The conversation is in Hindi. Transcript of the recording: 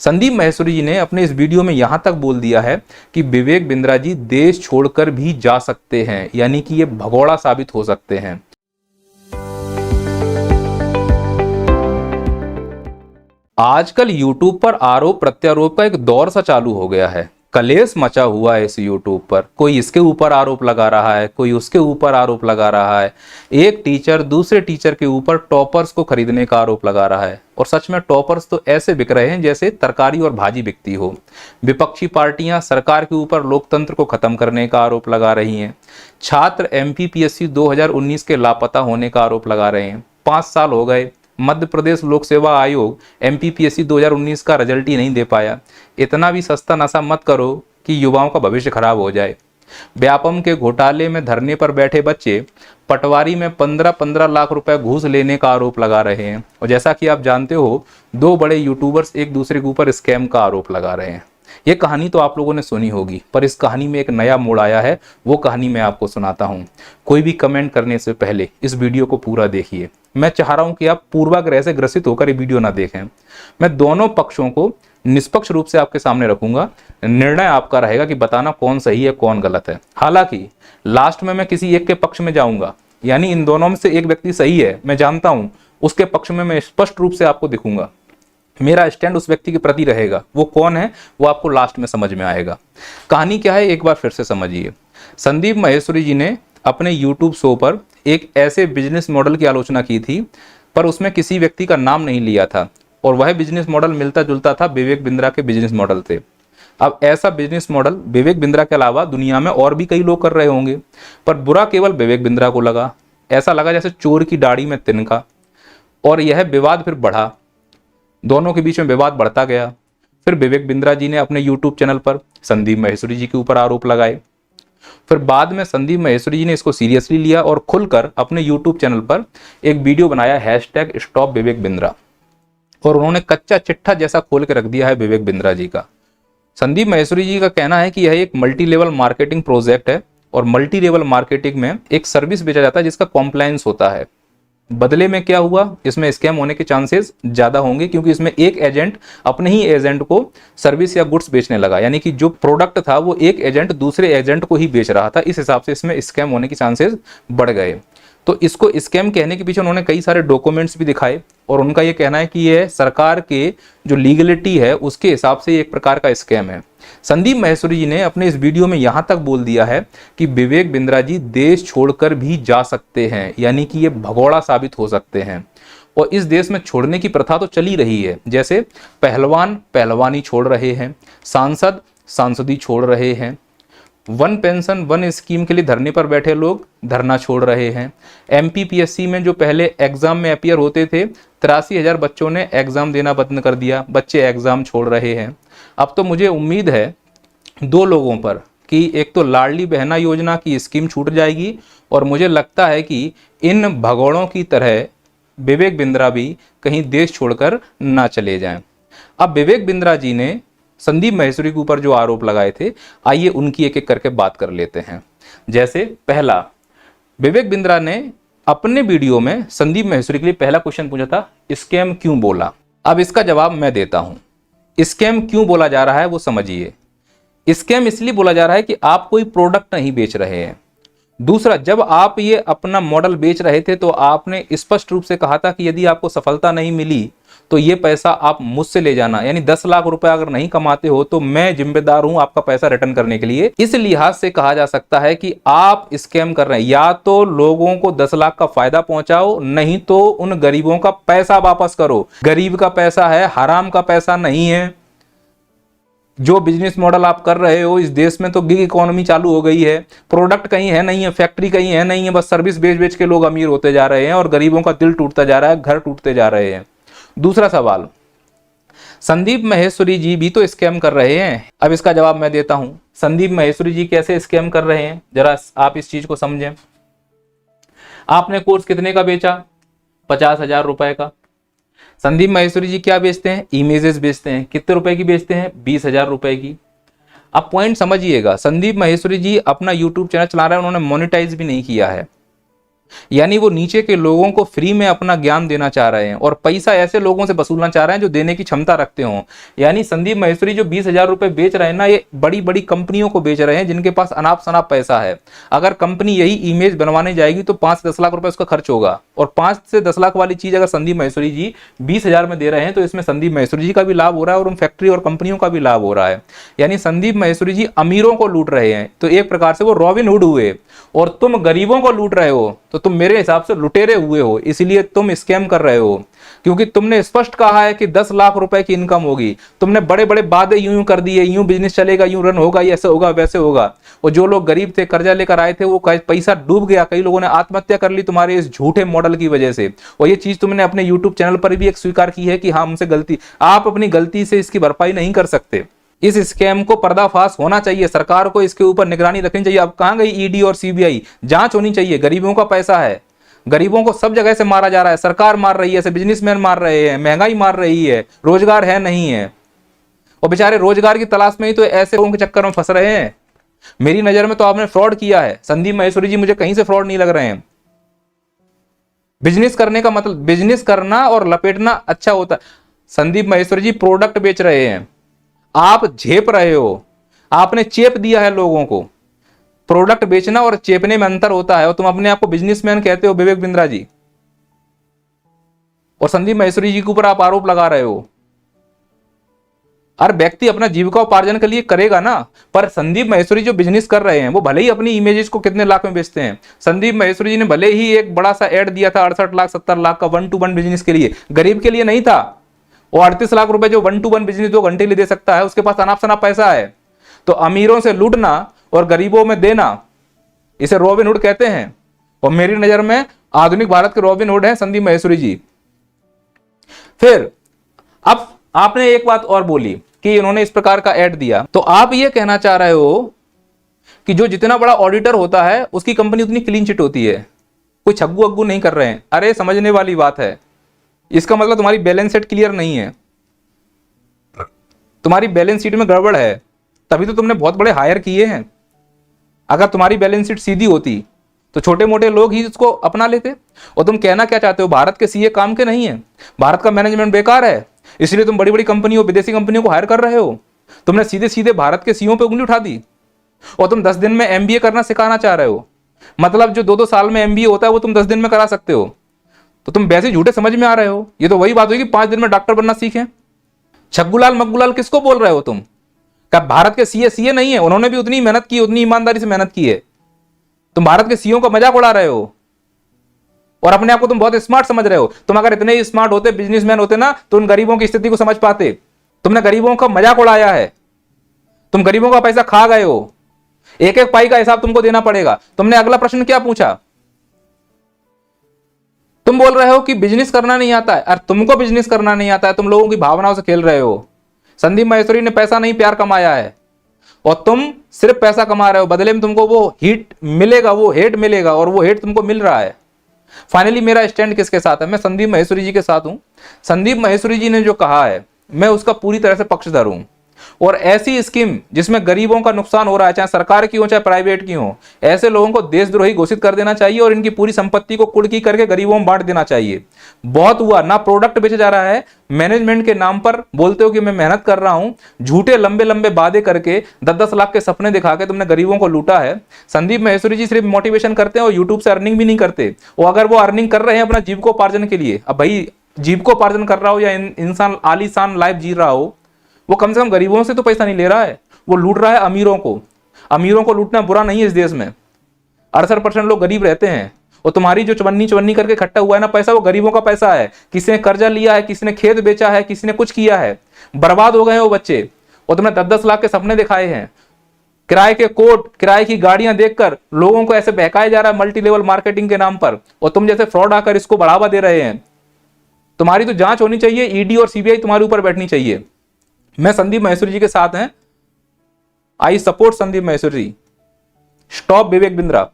संदीप माहेश्वरी जी ने अपने इस वीडियो में यहां तक बोल दिया है कि विवेक बिंद्रा जी देश छोड़कर भी जा सकते हैं, यानी कि ये भगोड़ा साबित हो सकते हैं। आजकल यूट्यूब पर आरोप प्रत्यारोप का एक दौर सा चालू हो गया है। कलेश मचा हुआ है इस यूट्यूब पर। कोई इसके ऊपर आरोप लगा रहा है, कोई उसके ऊपर आरोप लगा रहा है। एक टीचर दूसरे टीचर के ऊपर टॉपर्स को खरीदने का आरोप लगा रहा है। और सच में टॉपर्स तो ऐसे बिक रहे हैं जैसे तरकारी और भाजी बिकती हो। विपक्षी पार्टियां सरकार के ऊपर लोकतंत्र को खत्म करने का आरोप लगा रही हैं। छात्र एमपीपीएससी 2019 के लापता होने का आरोप लगा रहे हैं। 5 साल हो गए, मध्य प्रदेश लोक सेवा आयोग एमपीपीएससी 2019 का रिजल्ट ही नहीं दे पाया। इतना भी सस्ता नशा मत करो कि युवाओं का भविष्य खराब हो जाए। व्यापम के घोटाले में धरने पर बैठे बच्चे पटवारी में 15-15 लाख रुपए घूस लेने का आरोप लगा रहे हैं। और जैसा कि आप जानते हो, 2 बड़े यूट्यूबर्स एक दूसरे के ऊपर स्कैम का आरोप लगा रहे हैं। ये कहानी तो आप लोगों ने सुनी होगी, पर इस कहानी में एक नया मोड़ आया है। वो कहानी मैं आपको सुनाता हूँ। कोई भी कमेंट करने से पहले इस वीडियो को पूरा देखिए। मैं चाह रहा हूं कि आप पूर्वाग्रह से ग्रसित होकर ये वीडियो ना देखें। मैं दोनों पक्षों को निष्पक्ष रूप से आपके सामने रखूंगा। निर्णय आपका रहेगा कि बताना कौन सही है कौन गलत है। हालांकि लास्ट में मैं किसी एक के पक्ष में जाऊंगा, यानी इन दोनों में से एक व्यक्ति सही है, मैं जानता हूं, उसके पक्ष में मैं स्पष्ट रूप से आपको दिखूंगा। मेरा स्टैंड उस व्यक्ति के प्रति रहेगा। वो कौन है वो आपको लास्ट में समझ में आएगा। कहानी क्या है एक बार फिर से समझिए। संदीप माहेश्वरी जी ने अपने यूट्यूब शो पर एक ऐसे बिजनेस मॉडल की आलोचना की थी, पर उसमें किसी व्यक्ति का नाम नहीं लिया था। और वह बिजनेस मॉडल मिलता जुलता था विवेक बिंद्रा के बिजनेस मॉडल से। अब ऐसा बिजनेस मॉडल विवेक बिंद्रा के अलावा दुनिया में और भी कई लोग कर रहे होंगे, पर बुरा केवल विवेक बिंद्रा को लगा। ऐसा लगा जैसे चोर की दाढ़ी में तिनका। और यह विवाद फिर बढ़ा, दोनों के बीच में विवाद बढ़ता गया। फिर विवेक बिंद्रा जी ने अपने यूट्यूब चैनल पर संदीप माहेश्वरी जी के ऊपर आरोप लगाए। फिर बाद में संदीप माहेश्वरी जी ने इसको सीरियसली लिया और खुलकर अपने यूट्यूब चैनल पर एक वीडियो बनाया #स्टॉप विवेक बिंद्रा। और उन्होंने कच्चा चिट्ठा जैसा खोल के रख दिया है विवेक बिंद्रा जी का। संदीप माहेश्वरी जी का कहना है कि यह एक मल्टी लेवल मार्केटिंग प्रोजेक्ट है और मल्टी लेवल मार्केटिंग में एक सर्विस बेचा जाता है जिसका कॉम्प्लायंस होता है। बदले में क्या हुआ, इसमें स्कैम होने के चांसेस ज्यादा होंगे, क्योंकि इसमें एक एजेंट अपने ही एजेंट को सर्विस या गुड्स बेचने लगा, यानी कि जो प्रोडक्ट था वो एक एजेंट दूसरे एजेंट को ही बेच रहा था। इस हिसाब से इसमें स्कैम होने के चांसेस बढ़ गए। तो इसको स्कैम कहने के पीछे उन्होंने कई सारे डॉक्यूमेंट्स भी दिखाए और उनका ये कहना है कि यह सरकार के जो लीगलिटी है उसके हिसाब से एक प्रकार का स्कैम है। संदीप माहेश्वरी जी ने अपने इस वीडियो में यहां तक बोल दिया है कि विवेक बिंद्रा जी देश छोड़कर भी जा सकते हैं, यानी कि ये भगोड़ा साबित हो सकते हैं। और इस देश में छोड़ने की प्रथा तो चली रही है। जैसे पहलवान पहलवानी छोड़ रहे हैं, सांसद सांसदी छोड़ रहे हैं, वन पेंशन वन स्कीम के लिए धरने पर बैठे लोग धरना छोड़ रहे हैं। एमपीपीएससी में जो पहले एग्जाम में अपीयर होते थे, 83,000 बच्चों ने एग्जाम देना बंद कर दिया, बच्चे एग्जाम छोड़ रहे हैं। अब तो मुझे उम्मीद है 2 लोगों पर कि एक तो लाडली बहना योजना की स्कीम छूट जाएगी, और मुझे लगता है कि इन भगोड़ों की तरह विवेक बिंद्रा भी कहीं देश छोड़कर ना चले जाएं। अब विवेक बिंद्रा जी ने संदीप माहेश्वरी के ऊपर जो आरोप लगाए थे, आइए उनकी एक एक करके बात कर लेते हैं। जैसे पहला, विवेक बिंद्रा ने अपने वीडियो में संदीप माहेश्वरी के लिए पहला क्वेश्चन पूछा था, स्कैम क्यों बोला। अब इसका जवाब मैं देता हूं। स्कैम क्यों बोला जा रहा है वो समझिए। स्कैम इसलिए बोला जा रहा है कि आप कोई प्रोडक्ट नहीं बेच रहे हैं। दूसरा, जब आप ये अपना मॉडल बेच रहे थे तो आपने स्पष्ट रूप से कहा था कि यदि आपको सफलता नहीं मिली तो ये पैसा आप मुझसे ले जाना, यानी 10 लाख रुपए अगर नहीं कमाते हो तो मैं जिम्मेदार हूं आपका पैसा रिटर्न करने के लिए। इस लिहाज से कहा जा सकता है कि आप स्कैम कर रहे हैं। या तो लोगों को 10 लाख का फायदा पहुंचाओ, नहीं तो उन गरीबों का पैसा वापस करो। गरीब का पैसा है, हराम का पैसा नहीं है। जो बिजनेस मॉडल आप कर रहे हो, इस देश में तो गिग इकोनॉमी चालू हो गई है। प्रोडक्ट कहीं है नहीं है, फैक्ट्री कहीं है नहीं है, बस सर्विस बेच बेच के लोग अमीर होते जा रहे हैं और गरीबों का दिल टूटता जा रहा है, घर टूटते जा रहे हैं। दूसरा सवाल, संदीप माहेश्वरी जी भी तो स्कैम कर रहे हैं। अब इसका जवाब मैं देता हूं। संदीप माहेश्वरी जी कैसे स्कैम कर रहे हैं, जरा आप इस चीज को समझें। आपने कोर्स कितने का बेचा? 50,000 रुपए का। संदीप माहेश्वरी जी क्या बेचते हैं? इमेजेस बेचते हैं। कितने रुपए की बेचते हैं? 20,000 रुपए की। अब पॉइंट समझिएगा, संदीप माहेश्वरी जी अपना यूट्यूब चैनल चला रहे हैं, उन्होंने मोनेटाइज भी नहीं किया है। यानी वो नीचे के लोगों को फ्री में अपना ज्ञान देना चाह रहे हैं और पैसा ऐसे लोगों से वसूलना चाह रहे हैं जो देने की क्षमता रखते हों। यानी संदीप माहेश्वरी जो 20,000 रुपए बेच रहे हैं ना, ये बड़ी बड़ी कंपनियों को बेच रहे हैं जिनके पास अनाप शनाप पैसा है। अगर कंपनी यही इमेज बनवाने जाएगी तो 5 से 10 लाख रुपए उसका खर्च होगा, और 5 से 10 लाख वाली चीज अगर संदीप माहेश्वरी जी 20,000 में दे रहे हैं तो इसमें संदीप माहेश्वरी जी का भी लाभ हो रहा है और उन फैक्ट्री और कंपनियों का भी लाभ हो रहा है। यानी संदीप माहेश्वरी जी अमीरों को लूट रहे हैं, तो एक प्रकार से वो रॉबिन हुड हुए, और तुम गरीबों को लूट रहे हो तो तुम मेरे हिसाब से लुटेरे हुए हो, इसलिए तुम स्कैम कर रहे हो। क्योंकि तुमने स्पष्ट कहा है कि 10 लाख रुपए की इनकम होगी, तुमने बड़े बड़े वादे यूं कर दिए, यूं बिजनेस चलेगा, यूं रन होगा, ऐसे होगा वैसे होगा, और जो लोग गरीब थे कर्जा लेकर आए थे वो पैसा डूब गया, कई लोगों ने आत्महत्या कर ली तुम्हारे इस झूठे मॉडल की वजह से। और ये चीज तुमने अपने यूट्यूब चैनल पर भी एक स्वीकार की है कि हाँ हमसे गलती, आप अपनी गलती से इसकी भरपाई नहीं कर सकते। इस स्कैम को पर्दाफाश होना चाहिए, सरकार को इसके ऊपर निगरानी रखनी चाहिए। अब कहां गई ईडी और सीबीआई? जांच होनी चाहिए। गरीबों का पैसा है, गरीबों को सब जगह से मारा जा रहा है, सरकार मार रही है, ऐसे बिजनेसमैन मार रहे हैं, महंगाई मार रही है, रोजगार है नहीं है, और बेचारे रोजगार की तलाश में ही तो ऐसे लोगों के चक्कर में फंस रहे हैं। मेरी नजर में तो आपने फ्रॉड किया है संदीप माहेश्वरी जी, मुझे कहीं से फ्रॉड नहीं लग रहे हैं। बिजनेस करने का मतलब, बिजनेस करना और लपेटना अच्छा होता है। संदीप माहेश्वरी जी प्रोडक्ट बेच रहे हैं, आप झेप रहे हो, आपने चेप दिया है लोगों को। प्रोडक्ट बेचना और चेपने में अंतर होता है, और तुम अपने आप को बिजनेसमैन कहते हो विवेक बिंद्रा जी, और संदीप माहेश्वरी जी के ऊपर आप आरोप लगा रहे हो। हर व्यक्ति अपना जीविका उपार्जन के लिए करेगा ना, पर संदीप माहेश्वरी जो बिजनेस कर रहे हैं वो भले ही अपनी इमेजेस को कितने लाख में बेचते हैं। संदीप माहेश्वरी जी ने भले ही एक बड़ा सा एड दिया था 68 लाख 70 लाख का 1-to-1 बिजनेस के लिए, गरीब के लिए नहीं था। वो 38 लाख रुपए जो 1-to-1 बिजनेस 2 घंटे लिए दे सकता है, उसके पास अनाप शनाप पैसा है। तो अमीरों से लूटना और गरीबों में देना, इसे रॉबिन हुड कहते हैं, और मेरी नजर में आधुनिक भारत के रॉबिन हुड हैं संदीप माहेश्वरी जी। फिर अब आपने एक बात और बोली कि इन्होंने इस प्रकार का ऐड दिया, तो आप ये कहना चाह रहे हो कि जो जितना बड़ा ऑडिटर होता है उसकी कंपनी उतनी क्लीन चिट होती है, कोई छग्गू अग्गू नहीं कर रहे हैं। अरे समझने वाली बात है, इसका मतलब तुम्हारी बैलेंस शीट क्लियर नहीं है, तुम्हारी बैलेंस शीट में गड़बड़ है, तभी तो तुमने बहुत बड़े हायर किए हैं। अगर तुम्हारी बैलेंस शीट सीधी होती तो छोटे मोटे लोग ही इसको अपना लेते। और तुम कहना क्या चाहते हो, भारत के सीए काम के नहीं है, भारत का मैनेजमेंट बेकार है, इसलिए तुम बड़ी बड़ी कंपनियों, विदेशी कंपनियों को हायर कर रहे हो। तुमने सीधे सीधे भारत के सीईओ पे उंगली उठा दी, और तुम 10 दिन में एमबीए करना सिखाना चाह रहे हो। मतलब जो 2-2 साल में एमबीए होता है वो तुम 10 दिन में करा सकते हो, तो तुम वैसे झूठे समझ में आ रहे हो। ये तो वही बात हुई कि 5 दिन में डॉक्टर बनना सीखें। छग्गूलाल मग्गूलाल किसको बोल रहे हो तुम? क्या भारत के सीए नहीं है? उन्होंने भी उतनी मेहनत की, उतनी ईमानदारी से मेहनत की है। तुम भारत के सीईओ का मजाक उड़ा रहे हो और अपने आप को तुम बहुत स्मार्ट समझ रहे हो। तुम अगर इतने ही स्मार्ट होते, बिजनेसमैन होते ना, तो उन गरीबों की स्थिति को समझ पाते। तुमने गरीबों का मजाक उड़ाया है, तुम गरीबों का पैसा खा गए हो, एक एक पाई का हिसाब तुमको देना पड़ेगा। तुमने अगला प्रश्न क्या पूछा? तुम बोल रहे हो कि बिजनेस करना नहीं आता है, और तुमको बिजनेस करना नहीं आता है, तुम लोगों की भावनाओं से खेल रहे हो। संदीप माहेश्वरी ने पैसा नहीं प्यार कमाया है, और तुम सिर्फ पैसा कमा रहे हो, बदले में तुमको वो हिट मिलेगा, वो हेट मिलेगा, और वो हेट तुमको मिल रहा है। फाइनली मेरा स्टैंड किसके साथ है? मैं संदीप माहेश्वरी जी के साथ हूं। संदीप माहेश्वरी जी ने जो कहा है मैं उसका पूरी तरह से पक्षधर हूं, और ऐसी स्कीम जिसमें गरीबों का नुकसान हो रहा है, चाहे सरकार की हो चाहे प्राइवेट की हो, ऐसे लोगों को देशद्रोही घोषित कर देना चाहिए और इनकी पूरी संपत्ति को कुर्की करके गरीबों में बांट देना चाहिए। बहुत हुआ ना, प्रोडक्ट बेचा जा रहा है, मैनेजमेंट के नाम पर बोलते हो कि मैं मेहनत कर रहा हूं, झूठे लंबे लंबे वादे करके 10-10 लाख के सपने दिखा के तुमने गरीबों को लूटा है। संदीप माहेश्वरी जी सिर्फ मोटिवेशन करते हैं और यूट्यूब से अर्निंग भी नहीं करते। और अगर वो अर्निंग कर रहे हैं अपना जीविकोपार्जन के लिए, अब भाई जीविकोपार्जन कर रहा हो या इंसान आलीशान लाइफ जी रहा हो, वो कम से कम गरीबों से तो पैसा नहीं ले रहा है, वो लूट रहा है अमीरों को। अमीरों को लूटना बुरा नहीं है इस देश में। 68% लोग गरीब रहते हैं, और तुम्हारी जो चवन्नी करके इकट्ठा हुआ है ना पैसा, वो गरीबों का पैसा है। किसी ने कर्जा लिया है, किसी ने खेत बेचा है, किसी ने कुछ किया है, बर्बाद हो गए हैं वो बच्चे। और तुमने 10-10 लाख के सपने दिखाए हैं, किराए के कोट, किराए की गाड़ियां देखकर लोगों को ऐसे बहकाया जा रहा है मल्टी लेवल मार्केटिंग के नाम पर, और तुम जैसे फ्रॉड आकर इसको बढ़ावा दे रहे हैं। तुम्हारी तो जांच होनी चाहिए, ईडी और सीबीआई तुम्हारे ऊपर बैठनी चाहिए। मैं संदीप माहेश्वरी जी के साथ हैं, I support Sandeep Maheshwari. Stop Vivek Bindra.